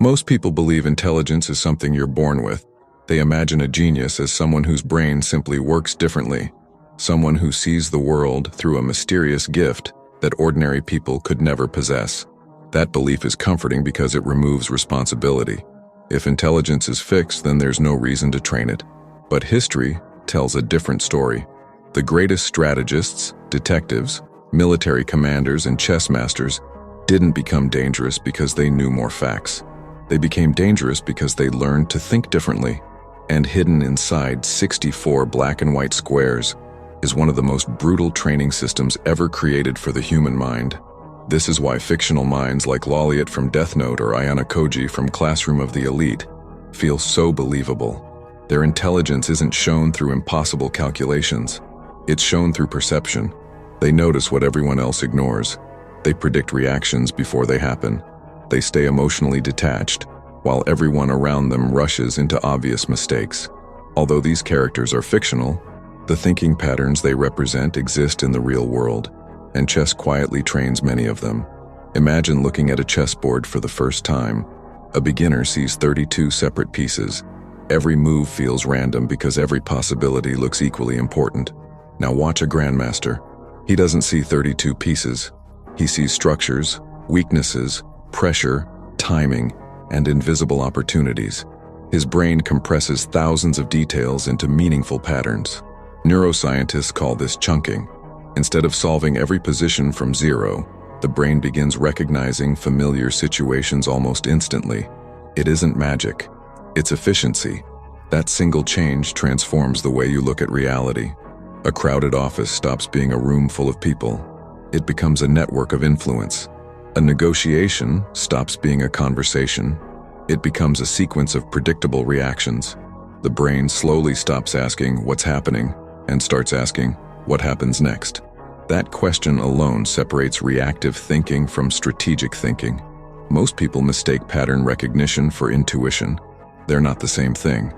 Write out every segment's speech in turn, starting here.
Most people believe intelligence is something you're born with. They imagine a genius as someone whose brain simply works differently, someone who sees the world through a mysterious gift that ordinary people could never possess. That belief is comforting because it removes responsibility. If intelligence is fixed, then there's no reason to train it. But history tells a different story. The greatest strategists, detectives, military commanders, and chess masters didn't become dangerous because they knew more facts. They became dangerous because they learned to think differently. And hidden inside 64 black and white squares is one of the most brutal training systems ever created for the human mind. This is why fictional minds like Lawliet from Death Note or Ayanokoji from Classroom of the Elite feel so believable. Their intelligence isn't shown through impossible calculations. It's shown through perception. They notice what everyone else ignores. They predict reactions before they happen. They stay emotionally detached, while everyone around them rushes into obvious mistakes. Although these characters are fictional, the thinking patterns they represent exist in the real world, and chess quietly trains many of them. Imagine looking at a chessboard for the first time. A beginner sees 32 separate pieces. Every move feels random because every possibility looks equally important. Now watch a grandmaster. He doesn't see 32 pieces. He sees structures, weaknesses, pressure, timing, and invisible opportunities. His brain compresses thousands of details into meaningful patterns. Neuroscientists call this chunking. Instead of solving every position from zero, the brain begins recognizing familiar situations almost instantly. It isn't magic. It's efficiency. That single change transforms the way you look at reality. A crowded office stops being a room full of people. It becomes a network of influence. A negotiation stops being a conversation. It becomes a sequence of predictable reactions. The brain slowly stops asking what's happening and starts asking what happens next. That question alone separates reactive thinking from strategic thinking. Most people mistake pattern recognition for intuition. They're not the same thing.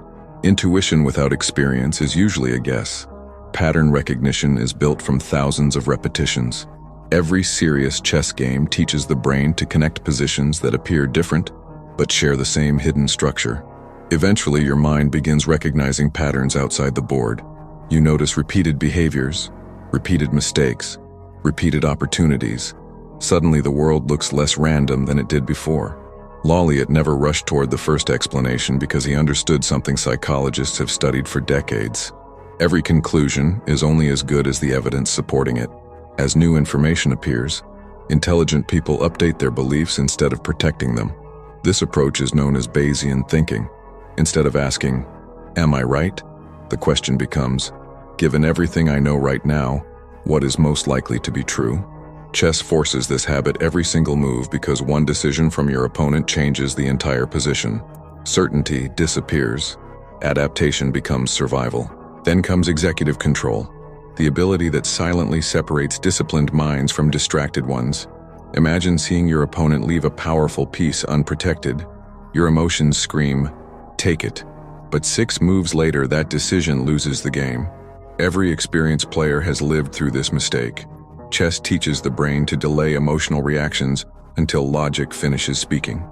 Intuition without experience is usually a guess. Pattern recognition is built from thousands of repetitions. Every serious chess game teaches the brain to connect positions that appear different but share the same hidden structure. Eventually, your mind begins recognizing patterns outside the board. You notice repeated behaviors, repeated mistakes, repeated opportunities. Suddenly, the world looks less random than it did before. Lawliet never rushed toward the first explanation because he understood something psychologists have studied for decades. Every conclusion is only as good as the evidence supporting it. As new information appears, intelligent people update their beliefs instead of protecting them. This approach is known as Bayesian thinking. Instead of asking, "Am I right?" the question becomes, "Given everything I know right now, what is most likely to be true?" Chess forces this habit every single move because one decision from your opponent changes the entire position. Certainty disappears. Adaptation becomes survival. Then comes executive control, the ability that silently separates disciplined minds from distracted ones. Imagine seeing your opponent leave a powerful piece unprotected. Your emotions scream, "Take it." But 6 moves later, that decision loses the game. Every experienced player has lived through this mistake. Chess teaches the brain to delay emotional reactions until logic finishes speaking.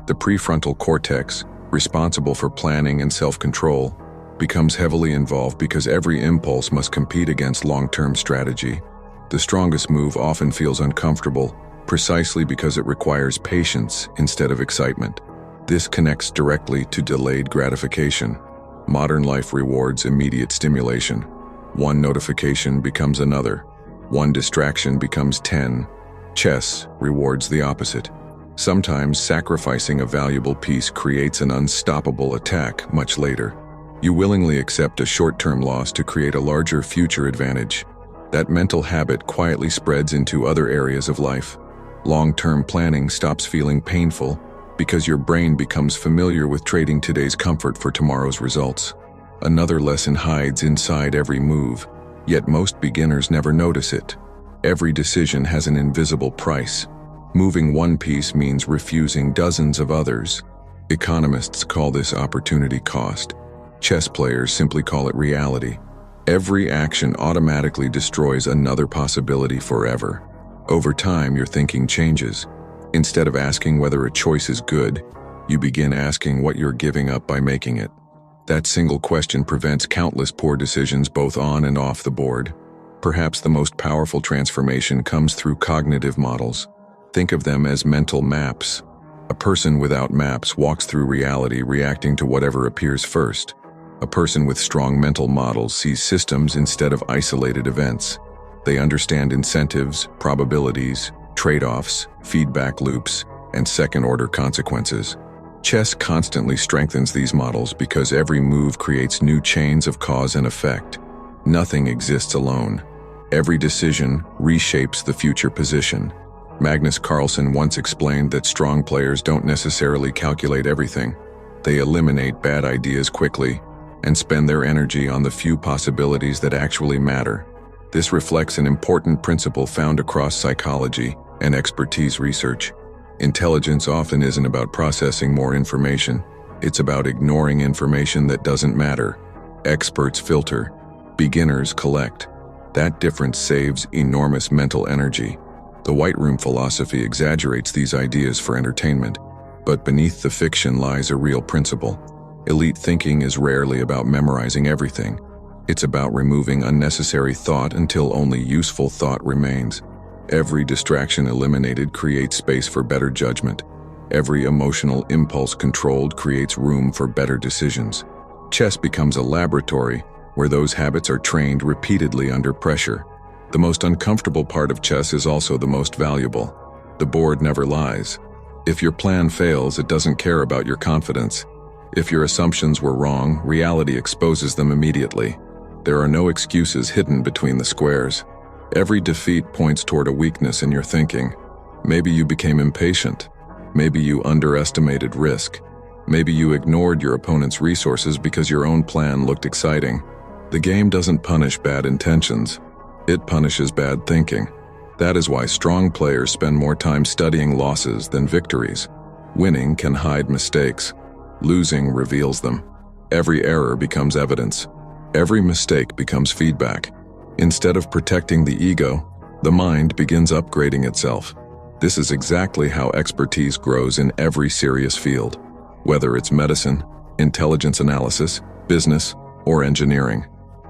The prefrontal cortex, responsible for planning and self-control, becomes heavily involved because every impulse must compete against long-term strategy. The strongest move often feels uncomfortable, precisely because it requires patience instead of excitement. This connects directly to delayed gratification. Modern life rewards immediate stimulation. One notification becomes another. One distraction becomes 10. Chess rewards the opposite. Sometimes sacrificing a valuable piece creates an unstoppable attack much later. You willingly accept a short-term loss to create a larger future advantage. That mental habit quietly spreads into other areas of life. Long-term planning stops feeling painful because your brain becomes familiar with trading today's comfort for tomorrow's results. Another lesson hides inside every move, yet most beginners never notice it. Every decision has an invisible price. Moving one piece means refusing dozens of others. Economists call this opportunity cost. Chess players simply call it reality. Every action automatically destroys another possibility forever. Over time, your thinking changes. Instead of asking whether a choice is good, You begin asking what you're giving up by making it. That single question prevents countless poor decisions both on and off the board. Perhaps the most powerful transformation comes through cognitive models. Think of them as mental maps. A person without maps walks through reality reacting to whatever appears first. A person with strong mental models sees systems instead of isolated events. They understand incentives, probabilities, trade-offs, feedback loops, and second-order consequences. Chess constantly strengthens these models because every move creates new chains of cause and effect. Nothing exists alone. Every decision reshapes the future position. Magnus Carlsen once explained that strong players don't necessarily calculate everything. They eliminate bad ideas quickly and spend their energy on the few possibilities that actually matter. This reflects an important principle found across psychology and expertise research. Intelligence often isn't about processing more information. It's about ignoring information that doesn't matter. Experts filter, beginners collect. That difference saves enormous mental energy. The White Room philosophy exaggerates these ideas for entertainment, but beneath the fiction lies a real principle. Elite thinking is rarely about memorizing everything. It's about removing unnecessary thought until only useful thought remains. Every distraction eliminated creates space for better judgment. Every emotional impulse controlled creates room for better decisions. Chess becomes a laboratory where those habits are trained repeatedly under pressure. The most uncomfortable part of chess is also the most valuable. The board never lies. If your plan fails, it doesn't care about your confidence. If your assumptions were wrong, reality exposes them immediately. There are no excuses hidden between the squares. Every defeat points toward a weakness in your thinking. Maybe you became impatient. Maybe you underestimated risk. Maybe you ignored your opponent's resources because your own plan looked exciting. The game doesn't punish bad intentions. It punishes bad thinking. That is why strong players spend more time studying losses than victories. Winning can hide mistakes. Losing reveals them. Every error becomes evidence. Every mistake becomes feedback. Instead of protecting the ego, the mind begins upgrading itself. This is exactly how expertise grows in every serious field, whether it's medicine, intelligence analysis, business, or engineering.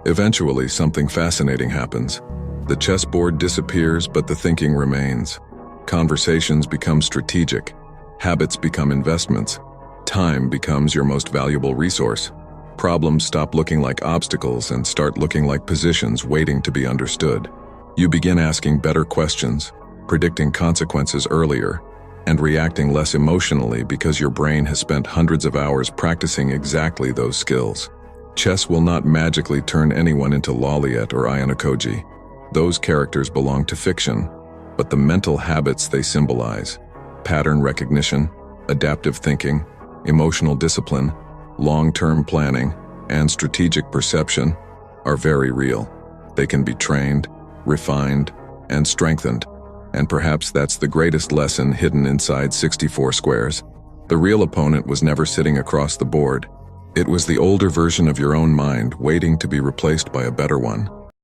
Eventually, something fascinating happens. The chessboard disappears, but the thinking remains. Conversations become strategic. Habits become investments. Time becomes your most valuable resource. Problems stop looking like obstacles and start looking like positions waiting to be understood. You begin asking better questions, predicting consequences earlier, and reacting less emotionally because your brain has spent hundreds of hours practicing exactly those skills. Chess will not magically turn anyone into Lawliet or Ayanokoji. Those characters belong to fiction, but the mental habits they symbolize, pattern recognition, adaptive thinking, emotional discipline, long-term planning, and strategic perception, are very real. They can be trained, refined, and strengthened, and perhaps that's the greatest lesson hidden inside 64 squares. The real opponent was never sitting across the board. It was the older version of your own mind waiting to be replaced by a better one.